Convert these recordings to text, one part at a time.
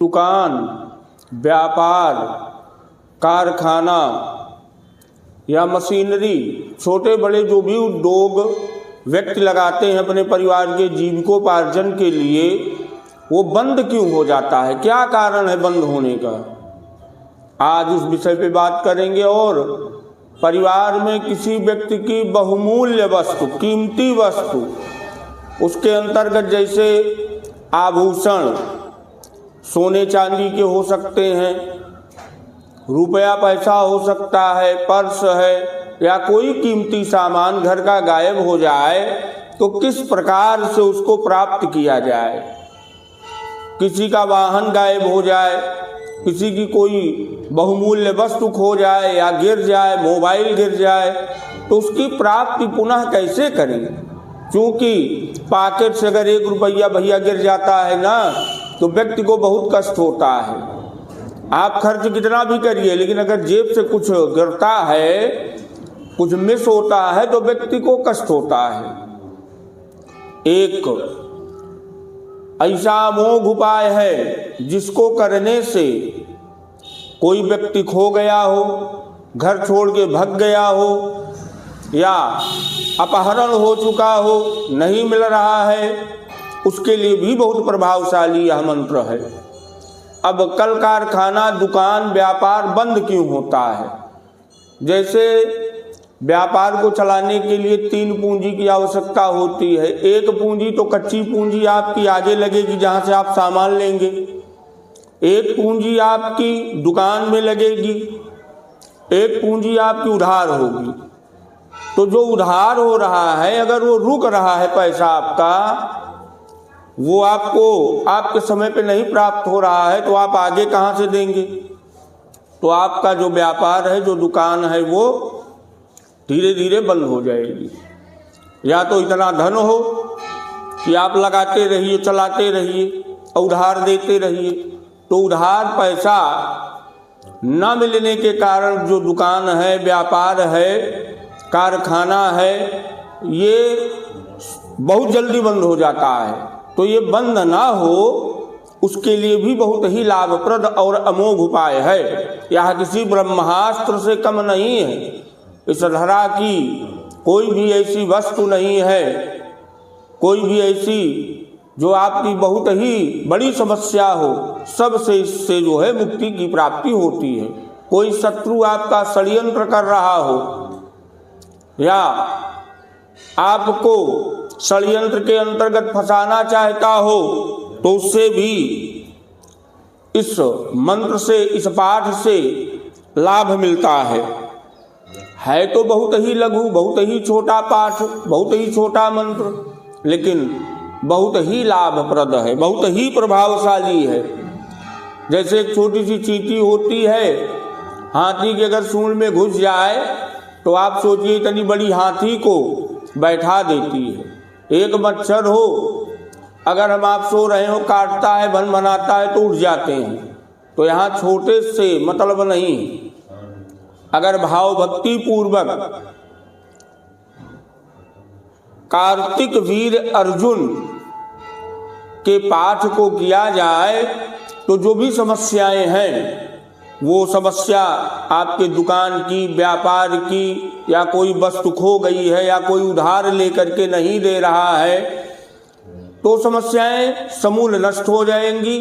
दुकान, व्यापार, कारखाना या मशीनरी, छोटे बड़े जो भी उद्योग व्यक्ति लगाते हैं अपने परिवार के जीविकोपार्जन के लिए, वो बंद क्यों हो जाता है? क्या कारण है बंद होने का? आज उस विषय पे बात करेंगे। और परिवार में किसी व्यक्ति की बहुमूल्य वस्तु, कीमती वस्तु, उसके अंतर्गत जैसे आभूषण सोने चांदी के हो सकते हैं, रुपया पैसा हो सकता है, पर्स है, या कोई कीमती सामान घर का गायब हो जाए तो किस प्रकार से उसको प्राप्त किया जाए। किसी का वाहन गायब हो जाए, किसी की कोई बहुमूल्य वस्तु खो जाए या गिर जाए, मोबाइल गिर जाए, तो उसकी प्राप्ति पुनः कैसे करें? क्योंकि पॉकेट से अगर 1 रुपया भैया गिर जाता है ना, तो व्यक्ति को बहुत कष्ट होता है। आप खर्च कितना भी करिए, लेकिन अगर जेब से कुछ गिरता है, कुछ मिस होता है, तो व्यक्ति को कष्ट होता है। एक ऐसा अमोघ उपाय है जिसको करने से कोई व्यक्ति खो गया हो, घर छोड़ के भग गया हो, या अपहरण हो चुका हो, नहीं मिल रहा है, उसके लिए भी बहुत प्रभावशाली यह मंत्र है। अब कल कारखाना, दुकान, व्यापार बंद क्यों होता है? जैसे व्यापार को चलाने के लिए 3 पूंजी की आवश्यकता होती है। एक पूंजी तो कच्ची पूंजी आपकी आगे लगेगी, जहां से आप सामान लेंगे। एक पूंजी आपकी दुकान में लगेगी, एक पूंजी आपकी उधार होगी। तो जो उधार हो रहा है, अगर वो रुक रहा है पैसा आपका, वो आपको आपके समय पे नहीं प्राप्त हो रहा है, तो आप आगे कहाँ से देंगे? तो आपका जो व्यापार है, जो दुकान है, वो धीरे धीरे बंद हो जाएगी। या तो इतना धन हो कि आप लगाते रहिए, चलाते रहिए, उधार देते रहिए, तो उधार पैसा न मिलने के कारण जो दुकान है, व्यापार है, कारखाना है, ये बहुत जल्दी बंद हो जाता है। तो ये बंद ना हो, उसके लिए भी बहुत ही लाभप्रद और अमोघ उपाय है। यह किसी ब्रह्मास्त्र से कम नहीं है। इस धरा की कोई भी ऐसी वस्तु नहीं है, कोई भी ऐसी जो आपकी बहुत ही बड़ी समस्या हो, सबसे इससे जो है मुक्ति की प्राप्ति होती है। कोई शत्रु आपका षड्यंत्र कर रहा हो, या आपको षड्यंत्र के अंतर्गत फंसाना चाहता हो, तो उससे भी इस मंत्र से, इस पाठ से लाभ मिलता है तो बहुत ही लघु, बहुत ही छोटा पाठ, बहुत ही छोटा मंत्र, लेकिन बहुत ही लाभप्रद है, बहुत ही प्रभावशाली है। जैसे एक छोटी सी चींटी होती है, हाथी के अगर सूंड में घुस जाए तो आप सोचिए इतनी बड़ी हाथी को बैठा देती है। एक मच्छर हो, अगर हम आप सो रहे हो, काटता है, भन बनाता है, तो उठ जाते हैं। तो यहाँ छोटे से मतलब नहीं, अगर भाव भक्ति पूर्वक कार्तिक वीर अर्जुन के पाठ को किया जाए, तो जो भी समस्याएं हैं, वो समस्या आपके दुकान की, व्यापार की, या कोई वस्तु खो गई है, या कोई उधार लेकर के नहीं दे रहा है, तो समस्याएं समूल नष्ट हो जाएंगी।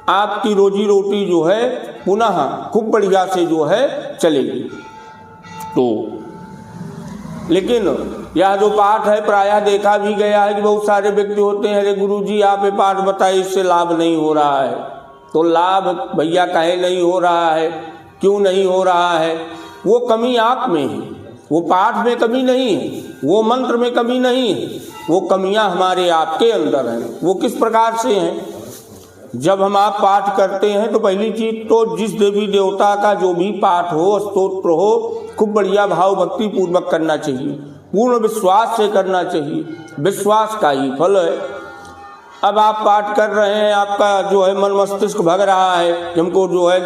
आपकी रोजी रोटी जो है पुनः खूब बढ़िया से जो है चलेगी। तो लेकिन यह जो पाठ है, प्रायः देखा भी गया है कि बहुत सारे व्यक्ति होते हैं, अरे गुरुजी आप ये पाठ बताइए, इससे लाभ नहीं हो रहा है। तो लाभ भैया काहे नहीं हो रहा है? क्यों नहीं हो रहा है? वो कमी आप में है, वो पाठ में कमी नहीं है, वो मंत्र में कमी नहीं है, वो कमियां हमारे आपके अंदर हैं। वो किस प्रकार से हैं? जब हम आप पाठ करते हैं, तो पहली चीज तो जिस देवी देवता का जो भी पाठ हो, स्तोत्र हो, खूब बढ़िया भाव भक्ति पूर्वक करना चाहिए, पूर्ण विश्वास से करना चाहिए। विश्वास का ही फल है। अब आप पाठ कर रहे हैं, आपका जो है मन मस्तिष्क भग रहा है, हमको जो है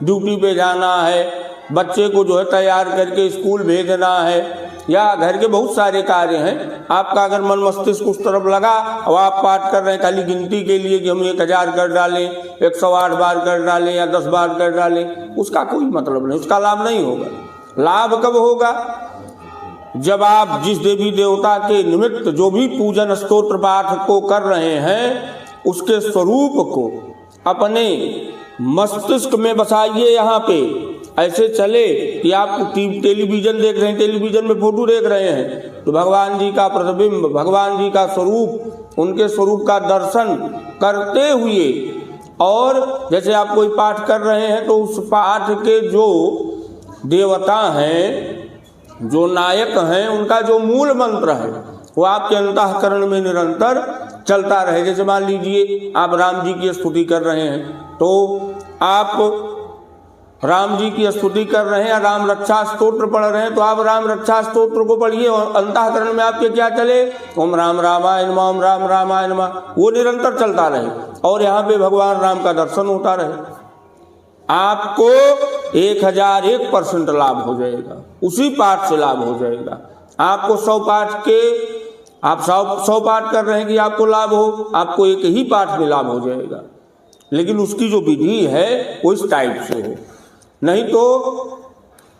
ड्यूटी पे जाना है, बच्चे को जो है तैयार करके स्कूल भेजना है, या घर के बहुत सारे कार्य हैं, आपका अगर मन मस्तिष्क उस तरफ लगा और आप पाठ कर रहे हैं खाली गिनती के लिए कि हम 1000 कर डालें, 108 बार कर डालें या 10 बार कर डालें, उसका कोई मतलब नहीं, उसका लाभ नहीं होगा। लाभ कब होगा? जब आप जिस देवी देवता के निमित्त जो भी पूजन स्तोत्र पाठ को कर रहे हैं उसके स्वरूप को अपने मस्तिष्क में बसाइए। यहाँ पे ऐसे चले कि आप टेलीविजन देख रहे हैं, टेलीविजन में फोटो देख रहे हैं तो भगवान जी का प्रतिबिंब, भगवान जी का स्वरूप, उनके स्वरूप का दर्शन करते हुए, और जैसे आप कोई पाठ कर रहे हैं तो उस पाठ के जो देवता हैं, जो नायक हैं, उनका जो मूल मंत्र है वो आपके अंतःकरण में निरंतर चलता रहे। जैसे मान लीजिए आप राम जी की स्तुति कर रहे हैं तो आप राम जी की स्तुति कर रहे हैं या राम रक्षा स्तोत्र पढ़ रहे हैं तो आप राम रक्षा स्तोत्र को पढ़िए और अंतःकरण में आपके क्या चले, ओम राम रामाय नमः, ओम राम रामाय नमः, वो निरंतर चलता रहे और यहाँ पे भगवान राम का दर्शन होता रहे। आपको 1001% लाभ हो जाएगा, उसी पाठ से लाभ हो जाएगा। आपको 100 पाठ के, आप 100 पाठ कर रहे हैं कि आपको लाभ हो, आपको एक ही पाठ में लाभ हो जाएगा, लेकिन उसकी जो विधि है वो इस टाइप से हो, नहीं तो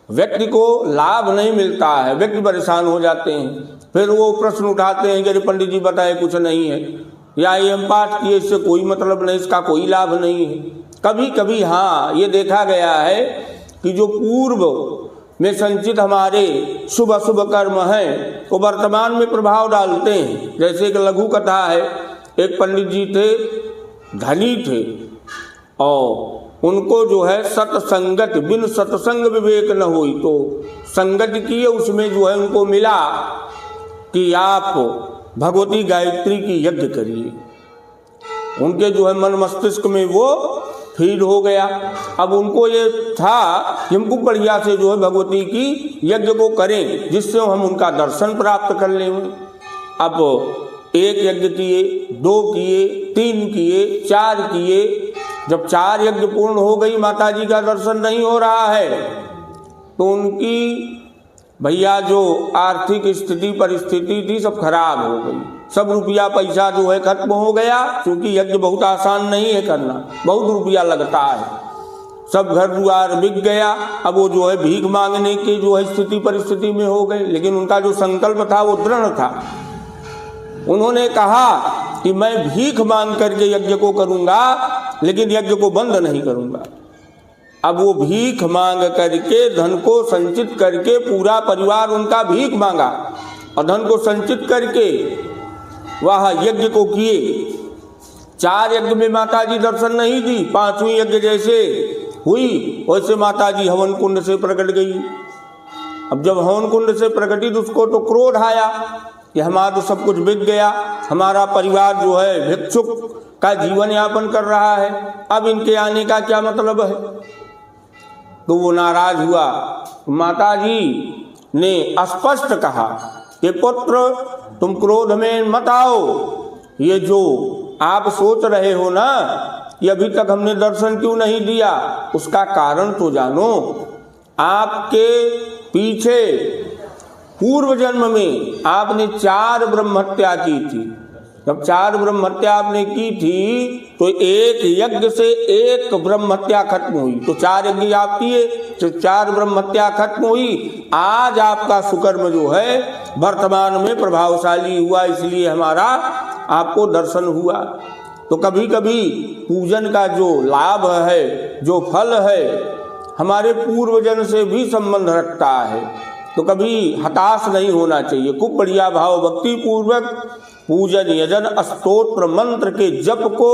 व्यक्ति को लाभ नहीं मिलता है, व्यक्ति परेशान हो जाते हैं, फिर वो प्रश्न उठाते हैं कि अरे पंडित जी बताए कुछ नहीं है, या ये हम पाठ किए इससे कोई मतलब नहीं, इसका कोई लाभ नहीं है। कभी कभी हाँ ये देखा गया है कि जो पूर्व में संचित हमारे शुभ अशुभ कर्म हैं वो वर्तमान में प्रभाव डालते हैं। जैसे एक लघु कथा है, एक पंडित जी थे, धनी थे और उनको जो है सत्संगत, बिन सत्संग विवेक न हुई, तो संगत किए, उसमें जो है उनको मिला कि आप भगवती गायत्री की यज्ञ करिए। उनके जो है मन मस्तिष्क में वो फीड हो गया। अब उनको ये था कि हमको बढ़िया से जो है भगवती की यज्ञ को करें जिससे हम उनका दर्शन प्राप्त कर लें। अब 1 यज्ञ किए, 2 किए, 3 किए, 4 किए। जब 4 यज्ञ पूर्ण हो गई, माता जी का दर्शन नहीं हो रहा है तो उनकी भैया जो आर्थिक स्थिति परिस्थिति थी सब खराब हो गई, सब रुपया पैसा जो है खत्म हो गया, क्योंकि यज्ञ बहुत आसान नहीं है करना, बहुत रुपया लगता है, सब घर द्वार बिक गया। अब वो जो है भीख मांगने की जो है स्थिति परिस्थिति में हो गए, लेकिन उनका जो संकल्प था वो दृढ़ था। उन्होंने कहा कि मैं भीख मांग करके यज्ञ को करूंगा लेकिन यज्ञ को बंद नहीं करूंगा। अब वो भीख मांग करके धन को संचित करके, पूरा परिवार उनका भीख मांगा और धन को संचित करके वह यज्ञ को किए। 4 यज्ञ में माता जी दर्शन नहीं दी, 5वें यज्ञ जैसे हुई वैसे माता जी हवन कुंड से प्रकट गई। अब जब हवन कुंड से प्रकटी तो उसको तो क्रोध आया कि हमारा तो सब कुछ बिक गया, हमारा परिवार जो है भिक्षुक का जीवन यापन कर रहा है, अब इनके आने का क्या मतलब है। तो वो नाराज हुआ। माता जी ने स्पष्ट कहा कि पुत्र तुम क्रोध में मत आओ, ये जो आप सोच रहे हो ना कि अभी तक हमने दर्शन क्यों नहीं दिया, उसका कारण तो जानो। आपके पीछे पूर्व जन्म में आपने 4 ब्रह्महत्या की थी। जब 4 ब्रह्महत्या आपने की थी तो 1 यज्ञ से 1 ब्रह्महत्या खत्म हुई, तो 4 यज्ञ आप किए तो 4 ब्रह्महत्या खत्म हुई। आज आपका सुकर्म जो है वर्तमान में प्रभावशाली हुआ, इसलिए हमारा आपको दर्शन हुआ। तो कभी कभी पूजन का जो लाभ है, जो फल है, हमारे पूर्वजन से भी संबंध रखता है। तो कभी हताश नहीं होना चाहिए, खूब बढ़िया भाव भक्ति पूर्वक पूजन यजन स्तोत्र मंत्र के जप को,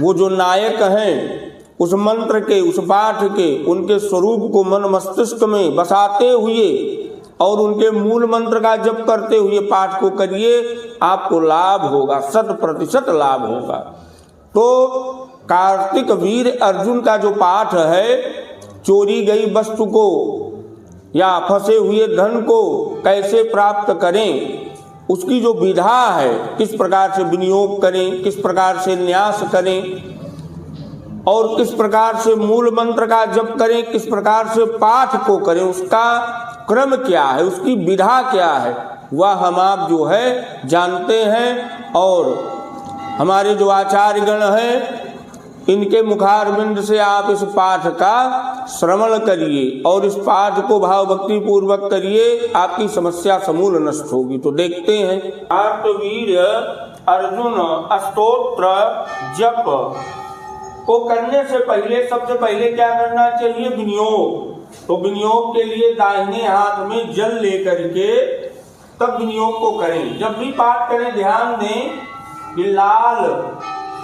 वो जो नायक हैं उस मंत्र के, उस पाठ के, उनके स्वरूप को मन मस्तिष्क में बसाते हुए और उनके मूल मंत्र का जप करते हुए पाठ को करिए, आपको लाभ होगा, 100% लाभ होगा। तो कार्तिक वीर अर्जुन का जो पाठ है, चोरी गई वस्तु को या फंसे हुए धन को कैसे प्राप्त करें, उसकी जो विधा है, किस प्रकार से विनियोग करें, किस प्रकार से न्यास करें और किस प्रकार से मूल मंत्र का जप करें, किस प्रकार से पाठ को करें, उसका क्रम क्या है, उसकी विधा क्या है, वह हम आप जो है जानते हैं। और हमारे जो आचार्यगण हैं इनके मुखारविंद से आप इस पाठ का श्रवण करिए और इस पाठ को भाव भक्ति पूर्वक करिए, आपकी समस्या समूल नष्ट होगी। तो देखते हैं। कार्तवीर्य अर्जुन स्तोत्र जप को करने से पहले सबसे पहले क्या करना चाहिए? विनियोग। तो विनियोग के लिए दाहिने हाथ में जल लेकर के तब विनियोग को करें। जब भी पाठ करें ध्यान दें कि लाल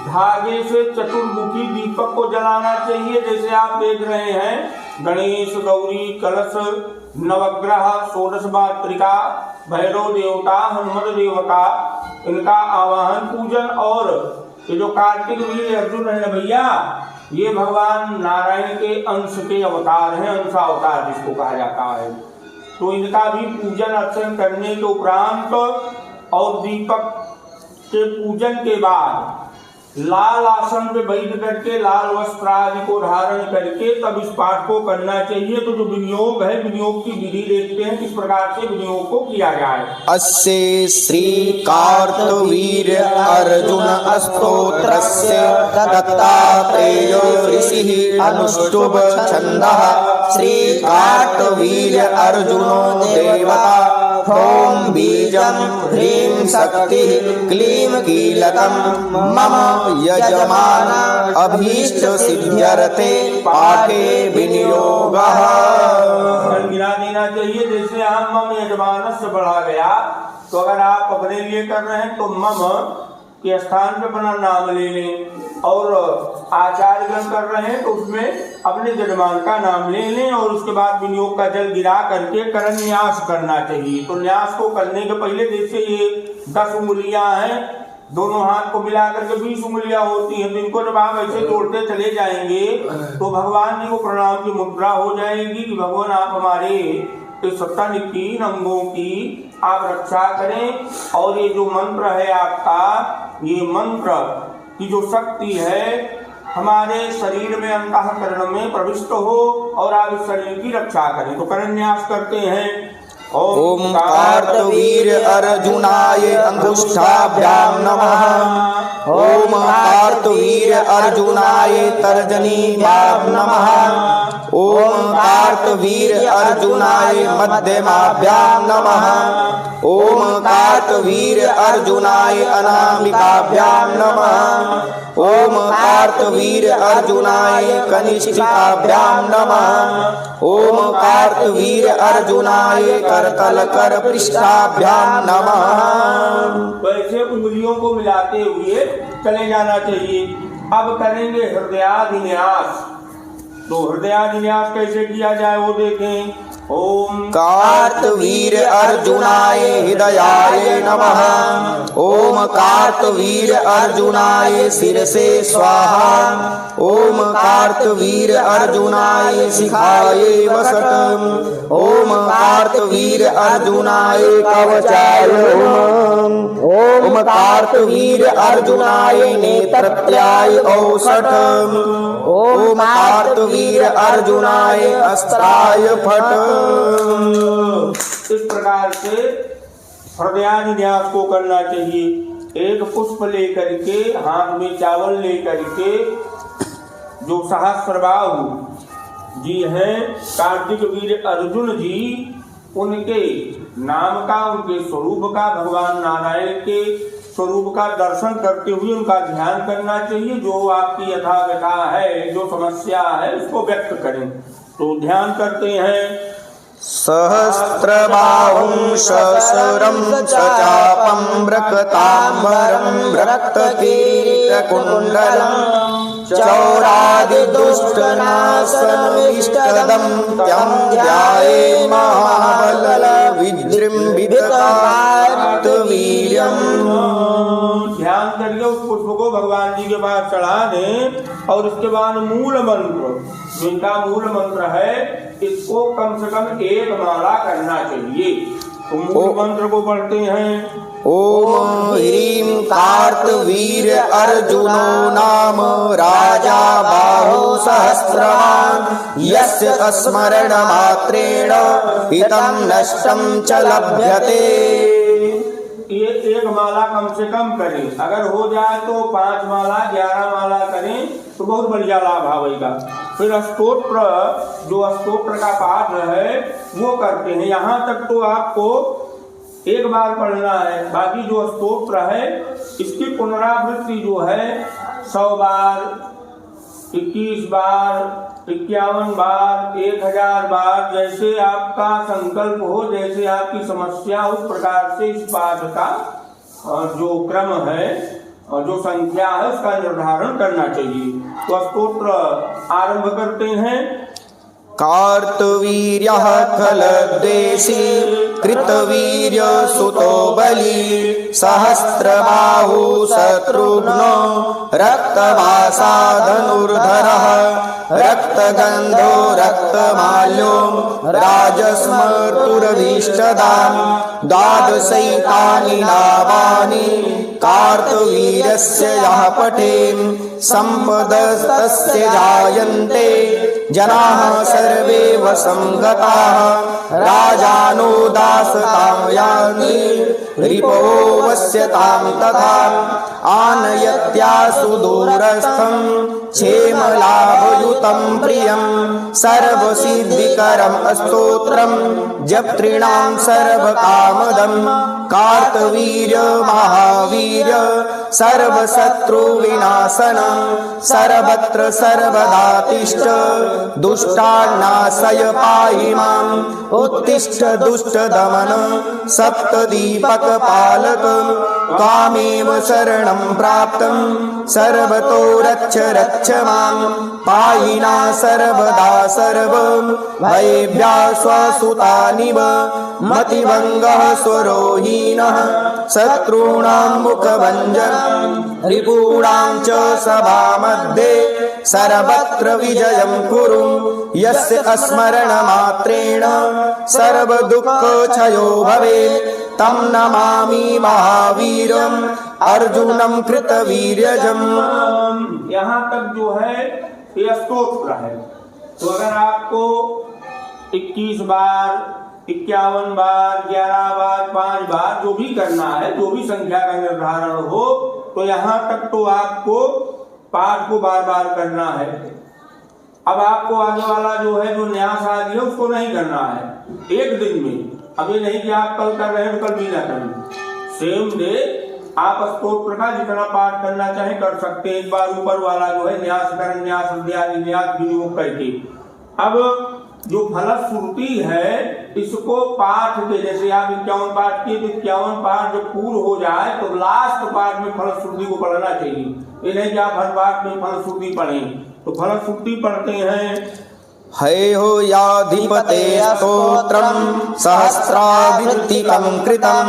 धागे से चतुर्मुखी दीपक को जलाना चाहिए। जैसे आप देख रहे हैं गणेश, गौरी, कलश, नवग्रह, षोडश मातृका, भैरव देवता, हनुमत देवता, इनका आवाहन पूजन। और ये जो कार्तिक वीर अर्जुन है भैया, ये भगवान नारायण के अंश के अवतार हैं, अंशावतार जिसको कहा जाता है। तो इनका भी पूजन अर्चन करने के उपरांत और दीपक के पूजन के बाद लाल आसन पे बैठ करके लाल वस्त्र आदि को धारण करके तब इस पाठ को करना चाहिए। तो जो विनियोग है, विनियोग की विधि देखते हैं किस प्रकार से विनियोग को किया जाए। अस्य श्री कार्तवीर्य अर्जुन स्तोत्रस्य दत्तात्रेयो ऋषिः अनुष्टुभ छन्दः श्री कार्तवीर्य अर्जुनो देवता ह्रौं बीजं ह्रीं शक्तिः क्लीं कीलकं मम यजमान अभीष्ट सिद्ध्यर्थे पाठे विनियोगः। गिरा देना चाहिए। जैसे हम मम यजमान से बढ़ा गया, तो अगर आप अपने लिए कर रहे हैं तो मम के स्थान पे अपना नाम ले लें, और आचार्यगण कर रहे हैं तो उसमें अपने यजमान का नाम ले लें, और उसके बाद विनियोग का जल गिरा करके करन्यास करना चाहिए। तो न्यास को करने के पहले जैसे ये 10 उंगलियां हैं, दोनों हाथ को मिला करके 20 उंगलियां होती हैं, तो इनको जब आप ऐसे जोड़ते चले जाएंगे तो भगवान जी को प्रणाम की मुद्रा हो जाएगी कि भगवान आप हमारे इस तन की अंगों की आप रक्षा करें। और ये जो मंत्र है आपका, ये मंत्र की जो शक्ति है हमारे शरीर में अंतःकरण में प्रविष्ट हो और आप इस शरीर की रक्षा करें। तो करन्यास करते हैं। ओम कार्तवीर्य अर्जुनाय अंगुष्ठाभ्यां नमः। ओम कार्तवीर्य अर्जुनाय तर्जनीभ्यां नमः। ओम कार्तवीर्य अर्जुनाय मध्यमाभ्यां नमः। ओम कार्तवीर्य अर्जुनाय अनामिकाभ्यां नमः। ओम कार्तवीर्य अर्जुनाय कनिष्ठिकाभ्यां नमः। ओम कार्तवीर्य अर्जुनाय करतलकर पृष्ठाभ्यां नमः। वैसे उंगलियों को मिलाते हुए चले जाना चाहिए। अब करेंगे हृदयाधिन्यास। तो हृदयाधिन्यास कैसे किया जाए वो देखें। ओम कार्तवीर्य अर्जुनाय हृदयाय नमः। ओम कार्तवीर्य अर्जुनाय शिरसे स्वाहा। ओम कार्तवीर्य अर्जुनाय शिखाय वसतम्। ओम कार्तवीर्य अर्जुनाय कवचाय नमः। ओम कार्तवीर्य अर्जुनाय नेत्रत्याय औषधम्। ओम कार्तवीर्य अर्जुनाय अस्त्राय फट। इस प्रकार से हृदयाधिन्यास को करना चाहिए। एक पुष्प लेकर के, हाथ में चावल लेकर के, जो सहस्रबाहु जी हैं कार्तिक वीर अर्जुन जी, उनके नाम का, उनके स्वरूप का, भगवान नारायण के स्वरूप का दर्शन करते हुए उनका ध्यान करना चाहिए। जो आपकी यथाव्यथा है, जो समस्या है, उसको व्यक्त करें। तो ध्यान करते हैं। सहस्रबाहुं सहस्रं चापं व्रक्ताम्बरं रक्तकिरीटकुण्डलं चौरादिदुष्टनाशनमिष्टदं तं ध्याये महाबलविजृम्भितकार्तवीर्यम्। ध्यान करके उस पुष्प को भगवान जी के पास चढ़ा दें, और उसके बाद मूल मंत्र, जिनका मूल मंत्र है, इसको कम से कम 1 माला करना चाहिए। तो मूल मंत्र को पढ़ते हैं। ओम ह्रीं कार्तवीर्य अर्जुनो नाम राजा बाहु सह सहस्रवान् यस्य स्मरणमात्रेण हितं नष्टं च लभ्यते। ये एक माला कम से कम करें, अगर हो जाए तो 5 माला 11 माला करें तो बहुत बढ़िया लाभ आएगा। फिर स्तोत्र, जो स्तोत्र का पाठ है वो करते हैं। यहाँ तक तो आपको एक बार पढ़ना है, बाकी जो स्तोत्र है इसकी पुनरावृत्ति जो है 100 बार, 21 बार, 51 बार, 1000 बार, जैसे आपका संकल्प हो, जैसे आपकी समस्या, उस प्रकार से इस पाठ का जो क्रम है और जो संख्या है उसका निर्धारण करना चाहिए। तो स्तोत्र आरंभ करते हैं। कार्तवीर्यः खलद्वेषी कृतवीर्य सुतो बली सहस्रबाहु शत्रुघ्नो रक्तमासाधनुर्धरः रक्तगन्धो रक्तमाल्यो राजस्मर्तुरभीष्टदाम् द्वादशैतानि नामानि कार्तवीर्यस्य यः पठेन् सम्पदस्तस्य जायन्ते जनाः सर्वे वसंगताः राजानो दासतां यान्ति रिपो वश्यतां तथा आनयत्यासु दूरस्थं क्षेमलाभयुतं प्रियं सर्वसिद्धिकरं स्तोत्रं जप्तॄणां सर्वकामदं कार्तवीर्य महावीर्य सर्वशत्रुविनाशनं सर्वत्र सर्वदा तिष्ठ दुष्टान्नाशय पाहि माम् उत्तिष्ठ दुष्टदमन सप्तदीपकपालक त्वामेव शरणं प्राप्तं सर्वतो रक्ष रक्ष मां पाहिना सर्वदा सर्वं भयेभ्यः मतिभङ्गः स्वरोहीनः शत्रूणां मुखभञ्जनं रिपूणां च सभामध्ये सर्वत्र विजयं कुरु यस्य स्मरणमात्रेण सर्वदुःखक्षयो भवेत् तं नमामि महावीरम् अर्जुनं कृतवीर्यजम्। यहाँ तक जो है ये स्तोत्र है। तो अगर आपको 21 बार, 51 बार, 11 बार, 5 बार जो भी करना है, जो भी संख्या का निर्धारण हो, तो यहाँ तक तो आपको पाठ को बार बार करना है। अब आपको आगे वाला जो है, जो न्यास आदि है, उसको नहीं करना है एक दिन में। अब ये नहीं कि आप कल कर रहे हैं कल भी ना करें, सेम डे आप स्तोत्र का जितना पाठ करना चाहे कर सकते हैं। एक बार ऊपर वाला जो है न्यास करण, न्यास अध्याय, न्यास विनियोग करके। अब जो फलश्रुति है इसको पाठ के, जैसे आप 51 पाठ किए तो 51 पाठ जब पूर्ण हो जाए तो लास्ट पाठ में फलश्रुति को पढ़ना चाहिए। ये नहीं कि आप हर पाठ में फलश्रुति पढ़ें। तो फलश्रुति पढ़ते हैं। हयो याधिपते स्तोत्रं सहस्रावृत्तिकं कृतं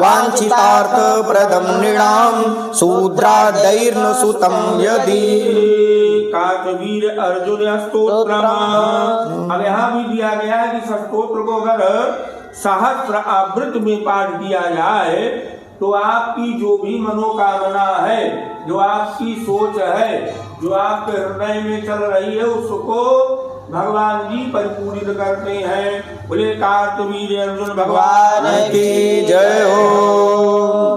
वाञ्छितार्थप्रदं नृणां शूद्रादैर्न सुतं यदि। कार्तवीर अर्जुन स्तोत्र। अब यहाँ भी दिया गया है कि स्तोत्र को अगर सहस्र आवृत्ति में पाठ किया जाए तो आपकी जो भी मनोकामना है, जो आपकी सोच है, जो आपके हृदय में चल रही है, उसको भगवान जी परिपूरित करते हैं। बोले कार्तवीर्य अर्जुन भगवान की जय हो।